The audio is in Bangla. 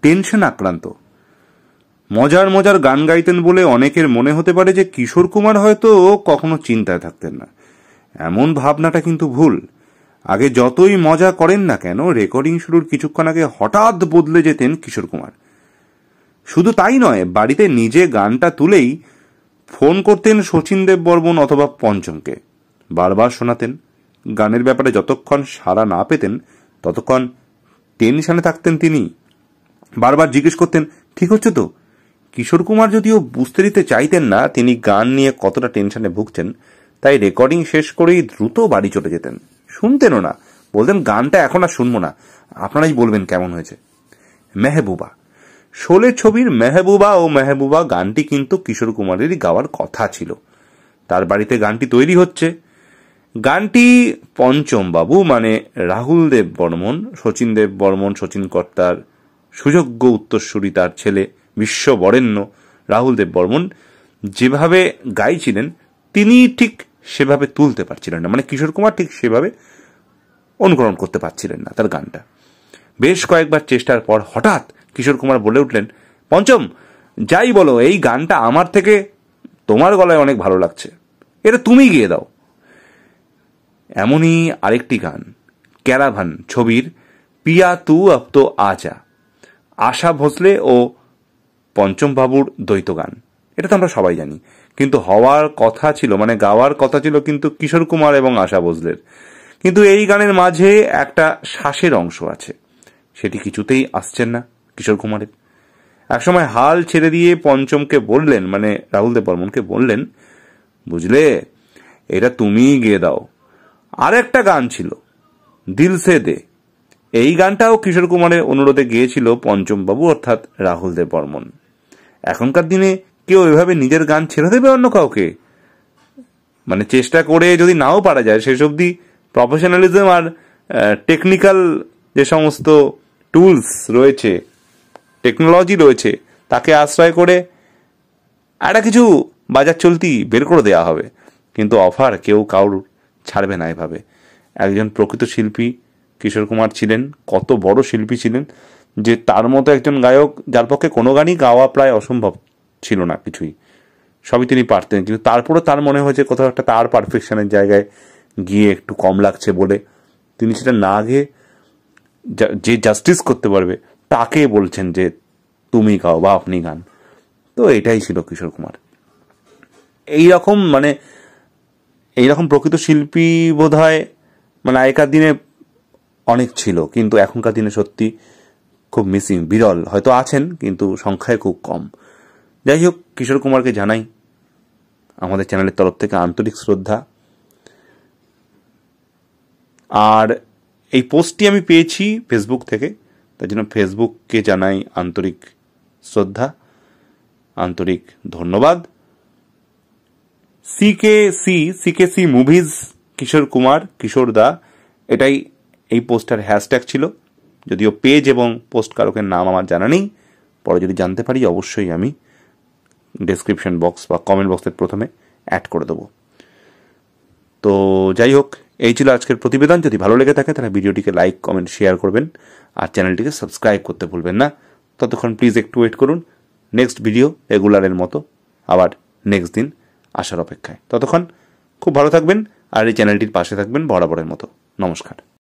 টেনশন আক্রান্ত। মজার মজার গান গাইতেন বলে অনেকের মনে হতে পারে যে কিশোর কুমার হয়তো কখনো চিন্তায় থাকতেন না। এমন ভাবনাটা কিন্তু ভুল। আগে যতই মজা করেন না কেন, রেকর্ডিং শুরুর কিছুক্ষণ আগে হঠাৎ বদলে যেতেন কিশোর কুমার। শুধু তাই নয়, বাড়িতে নিজে গানটা তুলেই ফোন করতেন শচীন দেববর্মন অথবা পঞ্চমকে, বারবার শোনাতেন। গানের ব্যাপারে যতক্ষণ সাড়া না পেতেন ততক্ষণ টেনশনে থাকতেন তিনি। বারবার জিজ্ঞেস করতেন, ঠিক হচ্ছে তো? কিশোর কুমার যদিও বুঝতে দিতে চাইতেন না তিনি গান নিয়ে কতটা টেনশনে ভুগছেন, তাই রেকর্ডিং শেষ করেই দ্রুত বাড়ি চলে যেতেন। শুনতেনও না, বলতেন গানটা এখন আর শুনবো না, আপনারাই বলবেন কেমন হয়েছে। মেহবুবা, শোলে ছবির মেহবুবা ও মেহবুবা গানটি কিন্তু কিশোর কুমারেরই গাওয়ার কথা ছিল। তার বাড়িতে গানটি তৈরি হচ্ছে। গানটি পঞ্চম বাবু মানে রাহুল দেব বর্মন, শচীন দেব বর্মন, শচীন কর্তার সুযোগ্য উত্তরসূরি তার ছেলে বিশ্ববরেণ্য রাহুল দেব বর্মন যেভাবে গাইছিলেন তিনি ঠিক সেভাবে তুলতে পারছিলেন না, মানে কিশোর কুমার ঠিক সেভাবে অনুকরণ করতে পারছিলেন না তার গানটা। বেশ কয়েকবার চেষ্টার পর হঠাৎ কিশোর কুমার বলে উঠলেন, পঞ্চম যাই বলো, এই গানটা আমার থেকে তোমার গলায় অনেক ভালো লাগছে, এটা তুমি গিয়ে দাও। এমনই আরেকটি গান, ক্যারাভান ছবির পিয়া তু আব তো আজা, আশা ভোসলে ও পঞ্চম বাবুর দ্বৈত গান। এটা তো আমরা সবাই জানি, কিন্তু হওয়ার কথা ছিল, মানে গাওয়ার কথা ছিল কিন্তু কিশোর কুমার এবং আশা ভোসলের। কিন্তু এই গানের মাঝে একটা শ্বাসের অংশ আছে, সেটি কিছুতেই আসছেন না কিশোর কুমারের। একসময় হাল ছেড়ে দিয়ে পঞ্চমকে বললেন, মানে রাহুল দেব বর্মনকে বললেন, বুঝলে এটা তুমিই গেয়ে দাও। আর একটা গান ছিল দিল সে দে, এই গানটাও কিশোর কুমারের অনুরোধে গিয়েছিল পঞ্চম বাবু অর্থাৎ রাহুল দেব বর্মন। এখনকার দিনে কেউ এভাবে নিজের গান ছেড়ে দেবে অন্য কাউকে? মানে চেষ্টা করে যদি নাও পারা যায়, শেষ অবধি প্রফেশনালিজম আর টেকনিক্যাল যে সমস্ত টুলস রয়েছে, টেকনোলজি রয়েছে, তাকে আশ্রয় করে একটা কিছু বাজার চলতি বের করে দেওয়া হবে। কিন্তু অফার কেউ কাউর ছাড়বে না এভাবে। একজন প্রকৃত শিল্পী কিশোর কুমার ছিলেন, কত বড় শিল্পী ছিলেন যে তার মতো একজন গায়ক যার পক্ষে কোনো গানই গাওয়া প্রায় অসম্ভব ছিল না, কিছুই সবই তিনি পারতেন, কিন্তু তারপরে তার মনে হয়েছে কোথাও একটা তার পারফেকশনের জায়গায় গিয়ে একটু কম লাগছে বলে তিনি সেটা না গিয়ে যে জাস্টিস করতে পারবে তাকে বলছেন যে তুমি গাও বা আপনি গান। তো এটাই ছিল কিশোর কুমার। এইরকম মানে এইরকম প্রকৃত শিল্পী বোধ হয় মানে আগেকার দিনে অনেক ছিল, কিন্তু এখনকার দিনে সত্যি খুব মিসিং, বিরল। হয়তো আছেন কিন্তু সংখ্যায় খুব কম। যাই হোক, কিশোর কুমারকে জানাই আমাদের চ্যানেলের তরফ থেকে আন্তরিক শ্রদ্ধা। আর এই পোস্টটি আমি পেয়েছি ফেসবুক থেকে, তার জন্য ফেসবুককে জানাই আন্তরিক শ্রদ্ধা, আন্তরিক ধন্যবাদ। সিকেসি মুভিজ কিশোর কুমার, কিশোর দা, এটাই এই পোস্টার হ্যাশট্যাগ ছিল। যদিও পেজ এবং পোস্ট কারকের নাম আমার জানা নেই, পরে যদি জানতে পারি অবশ্যই আমি ডেসক্রিপশন বক্স বা কমেন্ট বক্সের প্রথমে অ্যাড করে দেবো। তো যাই হোক, এই ছিল আজকের প্রতিবেদন। যদি ভালো লেগে থাকে তাহলে ভিডিওটিকে লাইক, কমেন্ট, শেয়ার করবেন আর চ্যানেলটিকে সাবস্ক্রাইব করতে ভুলবেন না। ততক্ষণ প্লিজ একটু ওয়েট করুন, নেক্সট ভিডিও রেগুলারের মতো আবার নেক্সট দিন আসার অপেক্ষায়। ততক্ষণ খুব ভালো থাকবেন আর এই চ্যানেলটির পাশে থাকবেন বরাবরের মতো। নমস্কার।